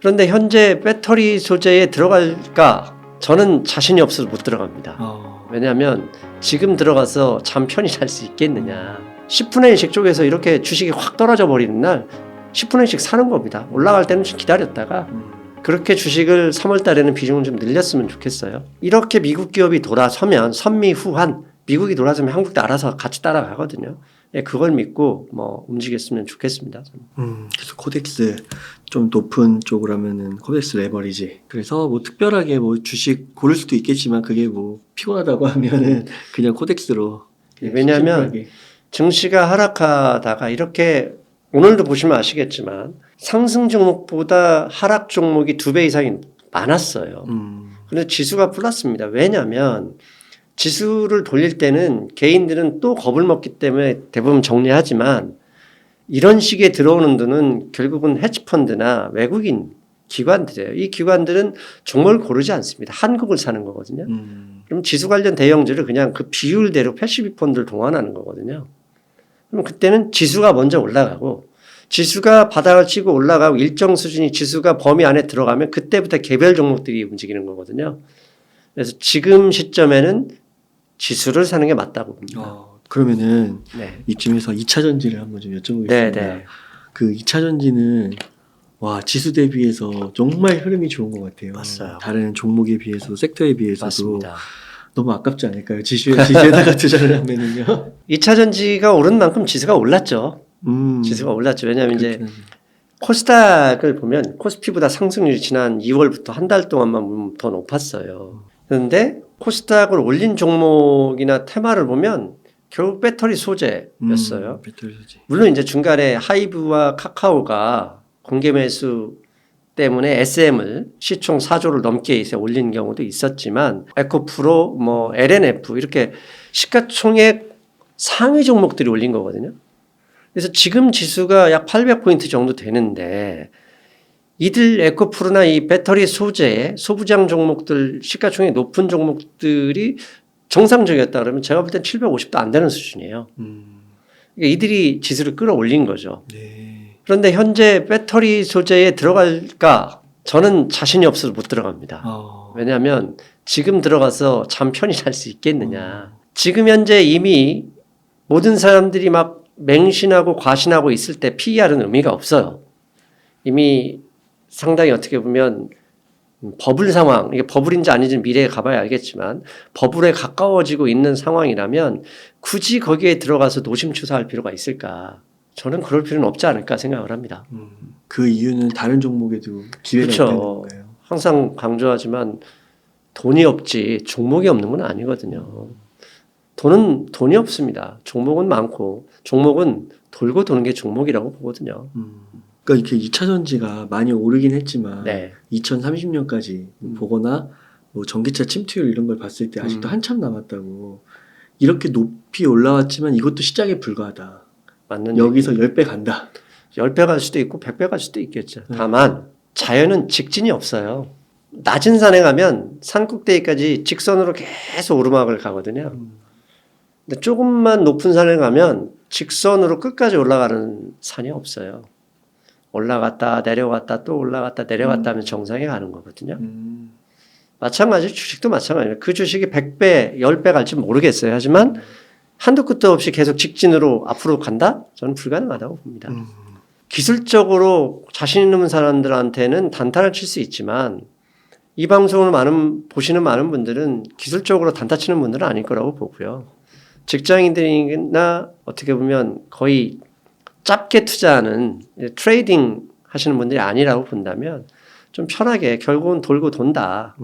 그런데 현재 배터리 소재에 들어갈까? 저는 자신이 없어서 못 들어갑니다. 왜냐하면 지금 들어가서 잠 편히 잘 수 있겠느냐. 10분의 1씩 쪽에서 이렇게 주식이 확 떨어져 버리는 날 10분의 1씩 사는 겁니다. 올라갈 때는 좀 기다렸다가 그렇게 주식을 3월 달에는 비중을 좀 늘렸으면 좋겠어요. 이렇게 미국 기업이 돌아서면 선미후한 미국이 돌아서면 한국도 알아서 같이 따라가거든요. 예, 그걸 믿고 뭐 움직였으면 좋겠습니다. 그래서 코덱스 좀 높은 쪽으로 하면은 코덱스 레버리지. 그래서 뭐 특별하게 뭐 주식 고를 수도 있겠지만 그게 뭐 피곤하다고 하면은 그냥 코덱스로. 왜냐하면 증시가 하락하다가 이렇게 오늘도 보시면 아시겠지만 상승 종목보다 하락 종목이 2배 이상이 많았어요. 그런데 지수가 플러스입니다. 왜냐하면 지수를 돌릴 때는 개인들은 또 겁을 먹기 때문에 대부분 정리하지만 이런 식의 들어오는 돈은 결국은 헤지펀드나 외국인 기관들이에요. 이 기관들은 종목을 고르지 않습니다. 한국을 사는 거거든요. 그럼 지수 관련 대형주를 그냥 그 비율대로 패시브 펀드를 동원하는 거거든요. 그럼 그때는 지수가 먼저 올라가고 지수가 바닥을 치고 올라가고 일정 수준이 지수가 범위 안에 들어가면 그때부터 개별 종목들이 움직이는 거거든요. 그래서 지금 시점에는 지수를 사는 게 맞다고 봅니다. 그러면은 네. 이쯤에서 2차 전지를 한번 좀 여쭤보겠습니다. 네. 그 2차 전지는 와 지수 대비해서 정말 흐름이 좋은 것 같아요. 맞아요. 다른 종목에 비해서 섹터에 비해서도 맞습니다. 너무 아깝지 않을까요? 지수에다가 투자를 하면은요. 2차 전지가 오른 만큼 지수가 올랐죠. 지수가 올랐죠. 왜냐하면 이제 코스닥을 보면 코스피보다 상승률이 지난 2월부터 한 달 동안만 보면 더 높았어요. 그런데 코스닥을 올린 종목이나 테마를 보면 결국 배터리 소재였어요. 배터리 소재. 물론 이제 중간에 하이브와 카카오가 공개 매수 때문에 SM을 시총 4조를 넘게 이제 올린 경우도 있었지만 에코프로, 뭐 LNF 이렇게 시가총액 상위 종목들이 올린 거거든요. 그래서 지금 지수가 약 800포인트 정도 되는데 이들 에코프로나 이 배터리 소재 소부장 종목들 시가총액 높은 종목들이 정상적이었다 그러면 제가 볼 땐 750도 안 되는 수준이에요. 그러니까 이들이 지수를 끌어올린 거죠. 네. 그런데 현재 배터리 소재에 들어갈까? 저는 자신이 없어서 못 들어갑니다. 왜냐하면 지금 들어가서 잠 편히 잘 수 있겠느냐. 지금 현재 이미 모든 사람들이 막 맹신하고 과신하고 있을 때 PER은 의미가 없어요. 이미 상당히 어떻게 보면 버블 상황, 이게 버블인지 아닌지 미래에 가봐야 알겠지만 버블에 가까워지고 있는 상황이라면 굳이 거기에 들어가서 노심초사할 필요가 있을까? 저는 그럴 필요는 없지 않을까 생각을 합니다. 그 이유는 다른 종목에도 기회가 그렇죠. 있다는 건가요? 항상 강조하지만 돈이 없지 종목이 없는 건 아니거든요. 돈이 없습니다. 종목은 많고 종목은 돌고 도는 게 종목이라고 보거든요. 그러니까 이렇게 2차 전지가 많이 오르긴 했지만 네. 2030년까지 보거나 뭐 전기차 침투율 이런 걸 봤을 때 아직도 한참 남았다고. 이렇게 높이 올라왔지만 이것도 시작에 불과하다. 맞는 여기서 얘기. 10배 간다. 10배 갈 수도 있고 100배 갈 수도 있겠죠. 다만 자연은 직진이 없어요. 낮은 산에 가면 산 꼭대기까지 직선으로 계속 오르막을 가거든요. 근데 조금만 높은 산에 가면 직선으로 끝까지 올라가는 산이 없어요. 올라갔다 내려갔다 또 올라갔다 내려갔다 하면 정상에 가는 거거든요. 마찬가지 주식도 마찬가지예요. 그 주식이 100배, 10배 갈지 모르겠어요. 하지만 한도 끝도 없이 계속 직진으로 앞으로 간다? 저는 불가능하다고 봅니다. 기술적으로 자신 있는 사람들한테는 단타를 칠 수 있지만 이 방송을 보시는 많은 분들은 기술적으로 단타 치는 분들은 아닐 거라고 보고요. 직장인들이나 어떻게 보면 거의 짧게 투자하는 트레이딩 하시는 분들이 아니라고 본다면 좀 편하게 결국은 돌고 돈다.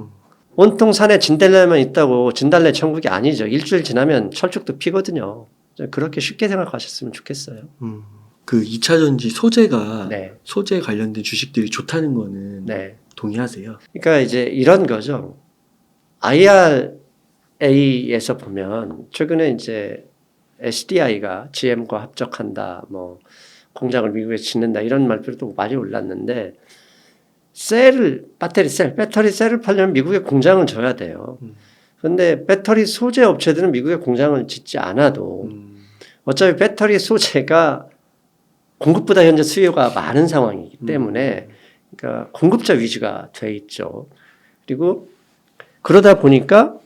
온통 산에 진달래만 있다고 진달래 천국이 아니죠. 일주일 지나면 철쭉도 피거든요. 그렇게 쉽게 생각하셨으면 좋겠어요. 그 2차 전지 소재가 네. 소재 관련된 주식들이 좋다는 거는 네. 동의하세요? 그러니까 이제 이런 거죠. IRA에서 보면 최근에 이제 SDI가 GM과 합작한다, 뭐 공장을 미국에 짓는다 이런 말들도 많이 올랐는데 배터리 셀을 팔려면 미국에 공장을 져야 돼요. 그런데 배터리 소재 업체들은 미국에 공장을 짓지 않아도 어차피 배터리 소재가 공급보다 현재 수요가 많은 상황이기 때문에 그러니까 공급자 위주가 돼 있죠. 그리고 그러다 보니까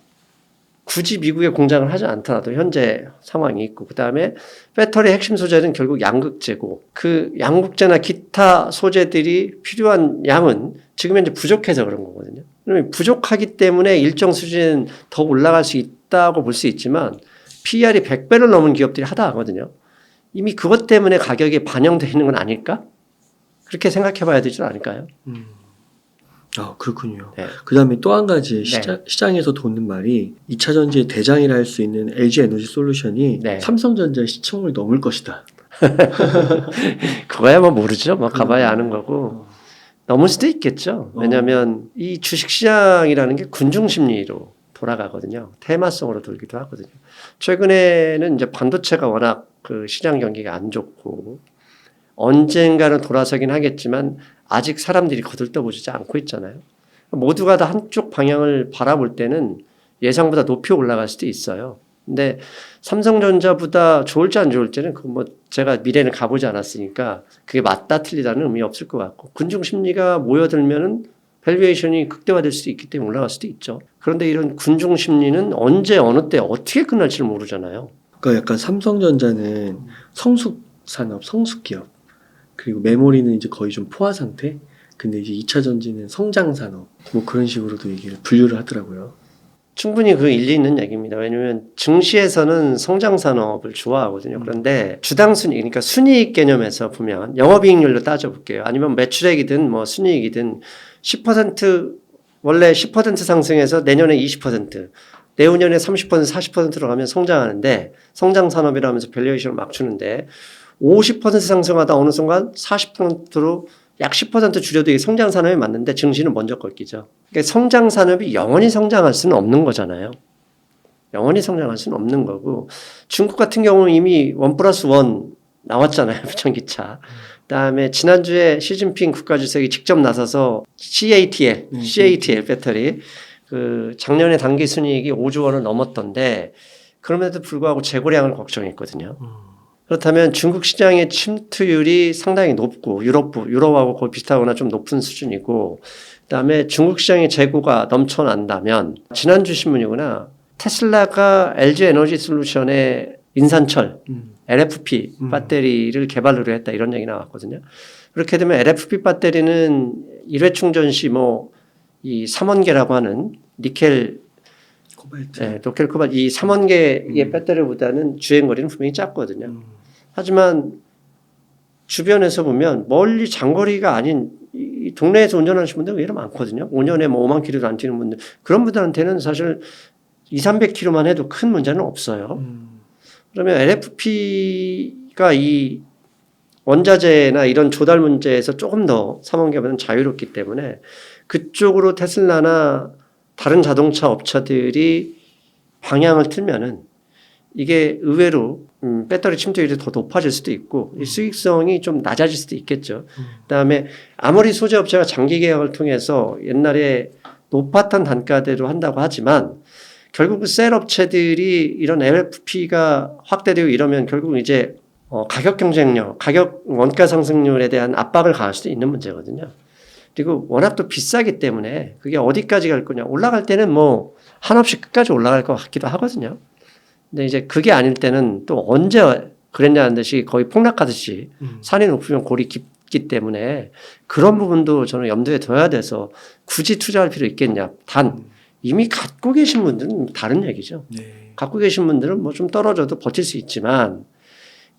굳이 미국에 공장을 하지 않더라도 현재 상황이 있고, 그 다음에 배터리 핵심 소재는 결국 양극재고, 그 양극재나 기타 소재들이 필요한 양은 지금 현재 부족해서 그런 거거든요. 그러면 부족하기 때문에 일정 수준은 더 올라갈 수 있다고 볼 수 있지만 PER이 100배를 넘은 기업들이 하다 하거든요. 이미 그것 때문에 가격에 반영되어 있는 건 아닐까? 그렇게 생각해 봐야 되지 않을까요? 아, 그렇군요. 네. 그 다음에 또 한 가지 네. 시장에서 도는 말이 2차 전지의 대장이라 할 수 있는 LG 에너지 솔루션이 네. 삼성전자의 시총을 넘을 것이다. 그거야 뭐 모르죠. 뭐 가봐야 아는 거고. 넘을 수도 있겠죠. 왜냐하면 이 주식시장이라는 게 군중심리로 돌아가거든요. 테마성으로 돌기도 하거든요. 최근에는 이제 반도체가 워낙 그 시장 경기가 안 좋고 언젠가는 돌아서긴 하겠지만 아직 사람들이 거들떠보지 않고 있잖아요. 모두가 다 한쪽 방향을 바라볼 때는 예상보다 높이 올라갈 수도 있어요. 근데 삼성전자보다 좋을지 안 좋을지는 그 뭐 제가 미래는 가보지 않았으니까 그게 맞다 틀리다는 의미 없을 것 같고, 군중 심리가 모여들면은 밸류에이션이 극대화될 수도 있기 때문에 올라갈 수도 있죠. 그런데 이런 군중 심리는 언제 어느 때 어떻게 끝날지를 모르잖아요. 그러니까 약간 삼성전자는 성숙 산업, 성숙 기업. 그리고 메모리는 이제 거의 좀 포화 상태. 근데 이제 2차 전지는 성장 산업. 뭐 그런 식으로도 얘기를 분류를 하더라고요. 충분히 그 일리 있는 얘기입니다. 왜냐하면 증시에서는 성장 산업을 좋아하거든요. 그런데 주당 순이익, 그러니까 순이익 개념에서 보면 영업이익률로 따져볼게요. 아니면 매출액이든 뭐 순이익이든 10% 원래 10% 상승해서 내년에 20%, 내후년에 30%, 40%로 가면 성장하는데, 성장 산업이라면서 밸류에이션을 막 주는데 50% 상승하다 어느 순간 40%로 약 10% 줄여도 이게 성장 산업에 맞는데 증시는 먼저 꺾이죠. 그러니까 성장 산업이 영원히 성장할 수는 없는 거잖아요. 영원히 성장할 수는 없는 거고, 중국 같은 경우는 이미 1+1 나왔잖아요. 전기차. 그다음에 지난주에 시진핑 국가주석이 직접 나서서 CATL 배터리 그 작년에 당기 순이익이 5조 원을 넘었던데 그럼에도 불구하고 재고량을 걱정했거든요. 그렇다면 중국 시장의 침투율이 상당히 높고 유럽하고 거의 비슷하거나 좀 높은 수준이고, 그다음에 중국 시장의 재고가 넘쳐난다면, 지난주 신문이구나, 테슬라가 LG 에너지 솔루션의 인산철 LFP 배터리를 개발을 했다 이런 얘기 나왔거든요. 그렇게 되면 LFP 배터리는 일회 충전 시 뭐 이 3원계라고 하는 니켈 코발트. 네, 니켈 코발트 이 3원계의 배터리보다는 주행거리는 분명히 작거든요. 하지만 주변에서 보면 멀리 장거리가 아닌 이 동네에서 운전하시는 분들 의외로 많거든요. 5년에 뭐 5만 킬로도 안 뛰는 분들, 그런 분들한테는 사실 200~300km만 해도 큰 문제는 없어요. 그러면 LFP가 이 원자재나 이런 조달 문제에서 조금 더 3원계보다는 자유롭기 때문에 그쪽으로 테슬라나 다른 자동차 업체들이 방향을 틀면은 이게 의외로 배터리 침투율이 더 높아질 수도 있고 이 수익성이 좀 낮아질 수도 있겠죠. 그다음에 아무리 소재업체가 장기 계약을 통해서 옛날에 높았던 단가대로 한다고 하지만 결국 셀 업체들이 이런 LFP가 확대되고 이러면 결국 이제 가격 경쟁력, 가격 원가 상승률에 대한 압박을 가할 수도 있는 문제거든요. 그리고 워낙 또 비싸기 때문에 그게 어디까지 갈 거냐. 올라갈 때는 뭐 한없이 끝까지 올라갈 것 같기도 하거든요. 근데 이제 그게 아닐 때는 또 언제 그랬냐는 듯이 거의 폭락하듯이 산이 높으면 골이 깊기 때문에 그런 부분도 저는 염두에 둬야 돼서 굳이 투자할 필요 있겠냐. 단 이미 갖고 계신 분들은 다른 얘기죠. 네. 갖고 계신 분들은 뭐 좀 떨어져도 버틸 수 있지만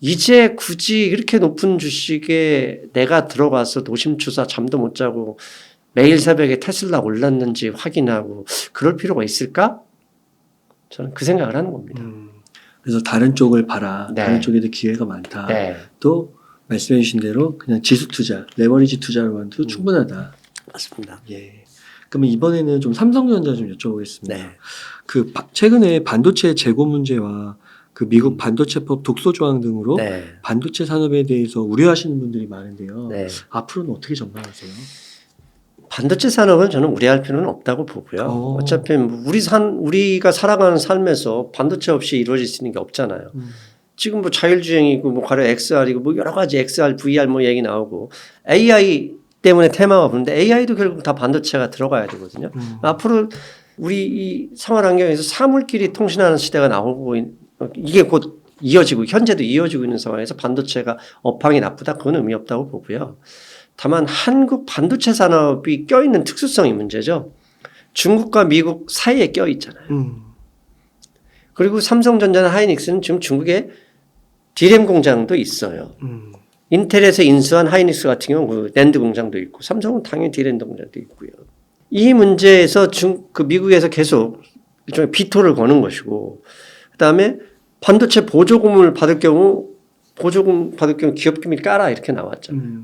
이제 굳이 이렇게 높은 주식에 내가 들어가서 노심초사 잠도 못 자고 매일 새벽에 테슬라 올랐는지 확인하고 그럴 필요가 있을까? 저는 그 생각을 하는 겁니다. 그래서 다른 쪽을 봐라. 네. 다른 쪽에도 기회가 많다. 네. 또 말씀해 주신 대로 그냥 지수 투자, 레버리지 투자로만도 충분하다. 맞습니다. 예. 그러면 이번에는 좀 삼성전자 좀 여쭤보겠습니다. 네. 그 최근에 반도체 재고 문제와 그 미국 반도체법 독소 조항 등으로 네. 반도체 산업에 대해서 우려하시는 분들이 많은데요. 네. 앞으로는 어떻게 전망하세요? 반도체 산업은 저는 우려할 필요는 없다고 보고요. 어차피 우리가 살아가는 삶에서 반도체 없이 이루어질 수 있는 게 없잖아요. 지금 뭐 자율주행이고 뭐 가령 XR이고 뭐 여러 가지 XR, VR 뭐 얘기 나오고 AI 때문에 테마가 부른데 AI도 결국 다 반도체가 들어가야 되거든요. 앞으로 우리 이 생활 환경에서 사물끼리 통신하는 시대가 나오고 이게 곧 이어지고 현재도 이어지고 있는 상황에서 반도체가 업황이 나쁘다 그건 의미 없다고 보고요. 다만 한국 반도체 산업이 껴있는 특수성이 문제죠. 중국과 미국 사이에 껴있잖아요. 그리고 삼성전자나 하이닉스는 지금 중국에 D램 공장도 있어요. 인텔에서 인수한 하이닉스 같은 경우는 낸드 공장도 있고 삼성은 당연히 D램 공장도 있고요. 이 문제에서 그 미국에서 계속 일종의 비토를 거는 것이고 그다음에 반도체 보조금을 받을 경우 기업금이 까라 이렇게 나왔잖아요.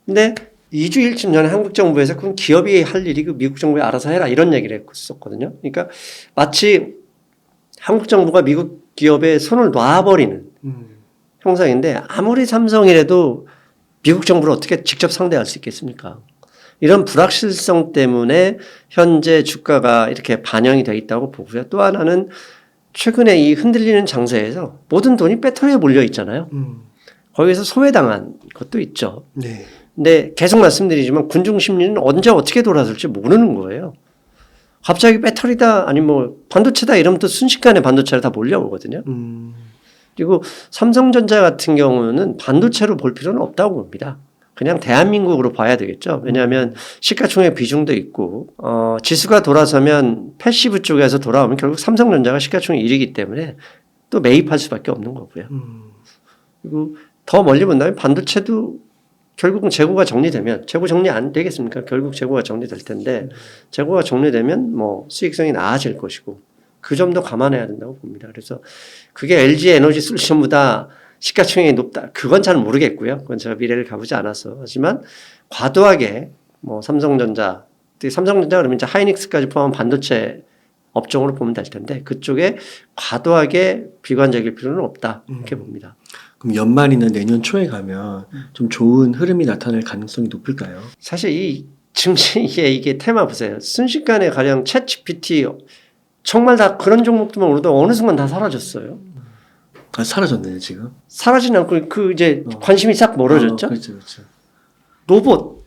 근데 2주 1쯤 전에 한국 정부에서 그건 기업이 할 일이 그 미국 정부에 알아서 해라 이런 얘기를 했었거든요. 그러니까 마치 한국 정부가 미국 기업에 손을 놔버리는 형상인데 아무리 삼성이라도 미국 정부를 어떻게 직접 상대할 수 있겠습니까? 이런 불확실성 때문에 현재 주가가 이렇게 반영이 되어 있다고 보고요. 또 하나는 최근에 이 흔들리는 장세에서 모든 돈이 배터리에 몰려 있잖아요. 거기서 소외당한 것도 있죠. 네. 근데 계속 말씀드리지만 군중 심리는 언제 어떻게 돌아설지 모르는 거예요. 갑자기 배터리다 아니 뭐 반도체다 이러면 또 순식간에 반도체로 다 몰려오거든요. 그리고 삼성전자 같은 경우는 반도체로 볼 필요는 없다고 봅니다. 그냥 대한민국으로 봐야 되겠죠. 왜냐하면 시가총액 비중도 있고 지수가 돌아서면 패시브 쪽에서 돌아오면 결국 삼성전자가 시가총액 1위이기 때문에 또 매입할 수밖에 없는 거고요. 그리고 더 멀리 본다면 반도체도 결국은 재고가 정리되면 재고 정리 안 되겠습니까? 결국 재고가 정리될 텐데 재고가 정리되면 뭐 수익성이 나아질 것이고 그 점도 감안해야 된다고 봅니다. 그래서 그게 LG 에너지 솔루션보다 시가총액이 높다. 그건 잘 모르겠고요. 그건 제가 미래를 가보지 않아서. 하지만 과도하게 뭐 삼성전자 그러면 이제 하이닉스까지 포함한 반도체 업종으로 보면 될 텐데 그쪽에 과도하게 비관적일 필요는 없다. 이렇게 봅니다. 그럼 연말이나 내년 초에 가면 좀 좋은 흐름이 나타날 가능성이 높을까요? 사실 이 증시에 이게 테마 보세요. 순식간에 가령 챗 GPT 정말 다 그런 종목들만 오르도 어느 순간 다 사라졌어요. 아, 사라졌네요, 지금. 사라지는 않고 그 이제 관심이 싹 멀어졌죠. 그렇죠, 그렇죠. 로봇,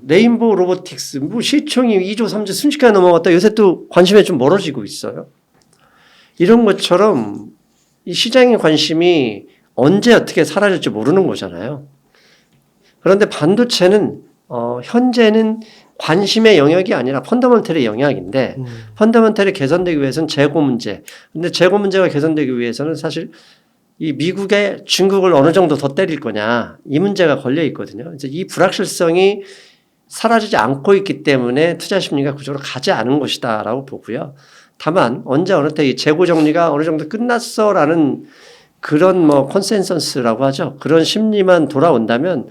레인보우 로보틱스, 뭐 시총이 2조, 3조 순식간에 넘어갔다 요새 또 관심이 좀 멀어지고 있어요. 이런 것처럼 이 시장의 관심이 언제 어떻게 사라질지 모르는 거잖아요. 그런데 반도체는 현재는 관심의 영역이 아니라 펀더먼털의 영역인데 펀더먼털이 개선되기 위해서는 재고 문제. 근데 재고 문제가 개선되기 위해서는 사실 이 미국에 중국을 어느 정도 더 때릴 거냐 이 문제가 걸려 있거든요. 이제 이 불확실성이 사라지지 않고 있기 때문에 투자 심리가 그쪽으로 가지 않은 것이다라고 보고요. 다만 언제 어느 때 이 재고 정리가 어느 정도 끝났어라는 그런 뭐 컨센서스라고 하죠. 그런 심리만 돌아온다면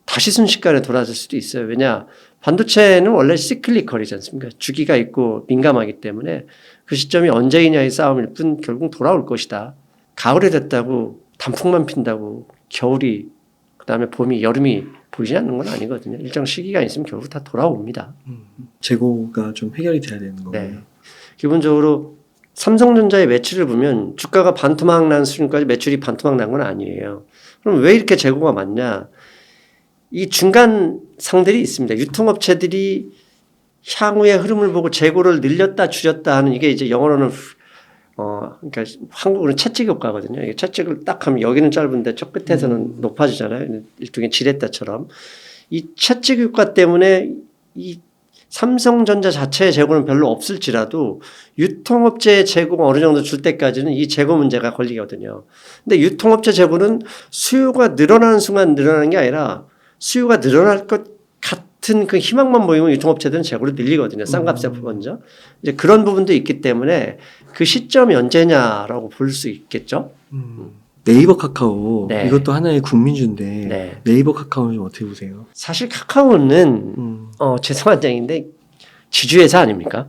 다시 순식간에 돌아설 수도 있어요. 왜냐 반도체는 원래 시클리컬이지 않습니까? 주기가 있고 민감하기 때문에 그 시점이 언제이냐의 싸움일 뿐 결국 돌아올 것이다. 가을이 됐다고 단풍만 핀다고 겨울이 그다음에 봄이 여름이 보이지 않는 건 아니거든요. 일정 시기가 있으면 결국 다 돌아옵니다. 재고가 좀 해결이 돼야 되는 거예요. 네. 기본적으로 삼성전자의 매출을 보면 주가가 반토막 난 수준까지 매출이 반토막 난 건 아니에요. 그럼 왜 이렇게 재고가 많냐? 이 중간 상들이 있습니다. 유통업체들이 향후의 흐름을 보고 재고를 늘렸다 줄였다 하는 이게 이제 영어로는 그러니까 한국어는 채찍 효과거든요. 이게 채찍을 딱 하면 여기는 짧은데 저 끝에서는 높아지잖아요. 일종의 지렛대처럼. 이 채찍 효과 때문에 이 삼성전자 자체의 재고는 별로 없을지라도 유통업체의 재고가 어느 정도 줄 때까지는 이 재고 문제가 걸리거든요. 근데 유통업체 재고는 수요가 늘어나는 순간 늘어나는 게 아니라 수요가 늘어날 것 같은 그 희망만 보이면 유통업체들은 재고를 늘리거든요. 싼 값에 먼저. 이제 그런 부분도 있기 때문에 그 시점이 언제냐라고 볼 수 있겠죠. 네이버 카카오 네. 이것도 하나의 국민주인데 네. 네이버 카카오는 좀 어떻게 보세요? 사실 카카오는 죄송한 얘기인데 지주회사 아닙니까?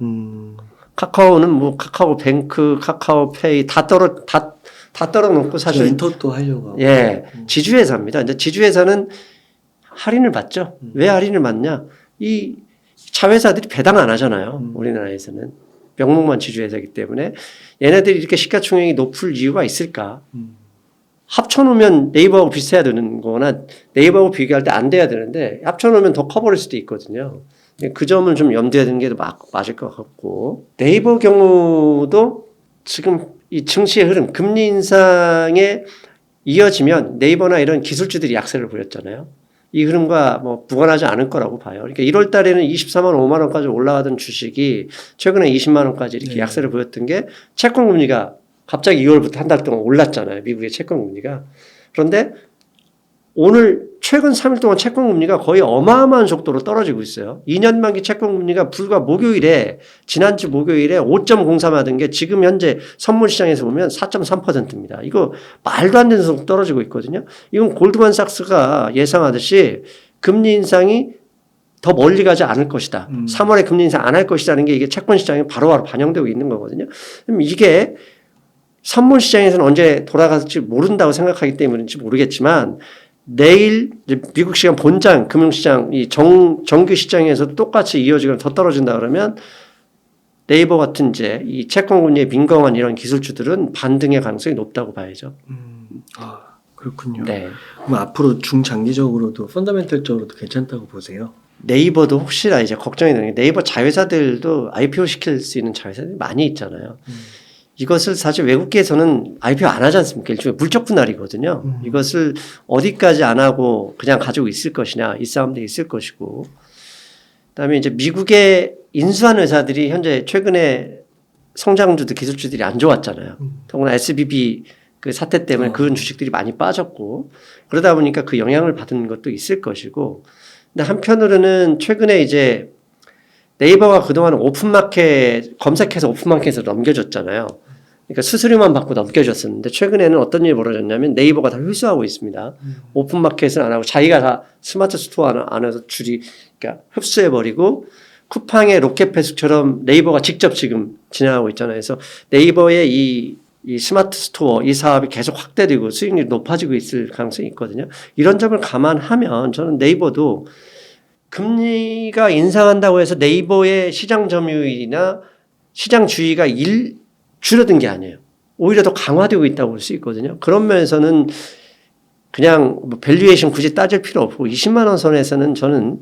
카카오는 뭐 카카오뱅크, 카카오페이 다 떨어놓고 사실 엔터도 하려고 하고. 예 지주회사입니다. 이제 지주회사는 할인을 받죠. 왜 할인을 받냐? 이 자회사들이 배당 안 하잖아요. 우리나라에서는 명목만 지주회사이기 때문에 얘네들이 이렇게 시가총액이 높을 이유가 있을까? 합쳐놓으면 네이버하고 비슷해야 되는 거나 네이버하고 비교할 때 안 돼야 되는데 합쳐놓으면 더 커버릴 수도 있거든요. 그 점을 좀 염두에 두는 게 맞을 것 같고 네이버 경우도 지금 이 증시의 흐름, 금리 인상에 이어지면 네이버나 이런 기술주들이 약세를 보였잖아요. 이 흐름과 뭐 무관하지 않을 거라고 봐요. 그러니까 1월 달에는 24만 5만 원까지 올라가던 주식이 최근에 20만 원까지 이렇게 약세를 보였던 게 채권 금리가 갑자기 2월부터 한 달 동안 올랐잖아요. 미국의 채권 금리가. 그런데 오늘 최근 3일 동안 채권 금리가 거의 어마어마한 속도로 떨어지고 있어요. 2년 만기 채권 금리가 불과 목요일에 지난주 목요일에 5.03 하던 게 지금 현재 선물 시장에서 보면 4.3%입니다. 이거 말도 안 되는 속도 떨어지고 있거든요. 이건 골드만삭스가 예상하듯이 금리 인상이 더 멀리 가지 않을 것이다. 3월에 금리 인상 안 할 것이라는 게 이게 채권 시장에 바로바로 반영되고 있는 거거든요. 그럼 이게 선물 시장에서는 언제 돌아갈지 모른다고 생각하기 때문인지 모르겠지만 내일 미국 시간 본장 금융시장 이 정규 시장에서도 똑같이 이어지거나 더 떨어진다 그러면 네이버 같은 이제 이 채권금리에 민감한 이런 기술주들은 반등의 가능성이 높다고 봐야죠. 그렇군요. 네. 그럼 앞으로 중장기적으로도 펀더멘털적으로도 괜찮다고 보세요? 네이버도 혹시나 이제 걱정이 되는 게 네이버 자회사들도 IPO 시킬 수 있는 자회사들이 많이 있잖아요. 이것을 사실 외국계에서는 IPO 안 하지 않습니까? 일종의 물적 분할이거든요. 이것을 어디까지 안 하고 그냥 가지고 있을 것이냐, 이 싸움도 있을 것이고. 그다음에 이제 미국의 인수한 회사들이 현재 최근에 성장주들, 기술주들이 안 좋았잖아요. 더구나 SBB 그 사태 때문에 그런 주식들이 많이 빠졌고 그러다 보니까 그 영향을 받은 것도 있을 것이고. 근데 한편으로는 최근에 이제 네이버가 그동안 오픈마켓 검색해서 오픈마켓에서 넘겨줬잖아요. 그러니까 수수료만 받고 넘겨줬었는데 최근에는 어떤 일이 벌어졌냐면 네이버가 다 흡수하고 있습니다. 오픈마켓은 안 하고 자기가 다 스마트 스토어 안에서 그러니까 흡수해버리고 쿠팡의 로켓패스처럼 네이버가 직접 지금 진행하고 있잖아요. 그래서 네이버의 이 스마트 스토어 이 사업이 계속 확대되고 수익률이 높아지고 있을 가능성이 있거든요. 이런 점을 감안하면 저는 네이버도 금리가 인상한다고 해서 네이버의 시장 점유율이나 시장 주의가 줄어든 게 아니에요. 오히려 더 강화되고 있다고 볼 수 있거든요. 그런 면에서는 그냥 뭐 밸류에이션 굳이 따질 필요 없고 20만 원 선에서는 저는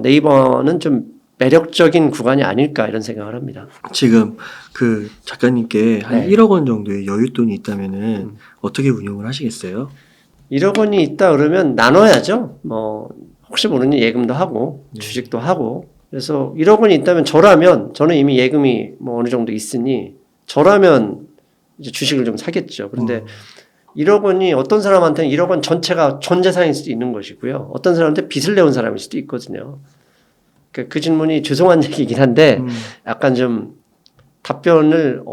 네이버는 좀 매력적인 구간이 아닐까 이런 생각을 합니다. 지금 그 작가님께 한 네. 1억 원 정도의 여윳돈이 있다면은 어떻게 운용을 하시겠어요? 1억 원이 있다 그러면 나눠야죠. 혹시 모르니 예금도 하고 주식도 하고 그래서 1억 원이 있다면 저는 이미 예금이 뭐 어느 정도 있으니 저라면 이제 주식을 좀 사겠죠. 그런데 1억 원이 어떤 사람한테는 1억 원 전체가 전 재산일 수도 있는 것이고요. 어떤 사람한테 빚을 내온 사람일 수도 있거든요. 그 질문이 죄송한 얘기긴 한데 약간 좀 답변을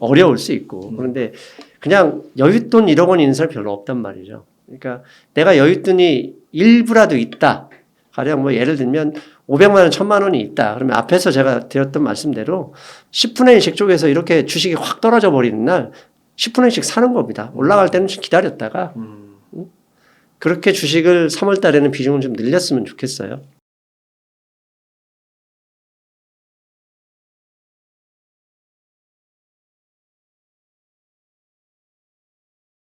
어려울 수 있고 그런데 그냥 여윳돈 1억 원이 있는 사람 별로 없단 말이죠. 그러니까 내가 여윳돈이 일부라도 있다. 가령 뭐 예를 들면 500만 원, 1000만 원이 있다. 그러면 앞에서 제가 드렸던 말씀대로 10분의 1씩 쪽에서 이렇게 주식이 확 떨어져 버리는 날 10분의 1씩 사는 겁니다. 올라갈 때는 좀 기다렸다가 그렇게 주식을 3월 달에는 비중을 좀 늘렸으면 좋겠어요.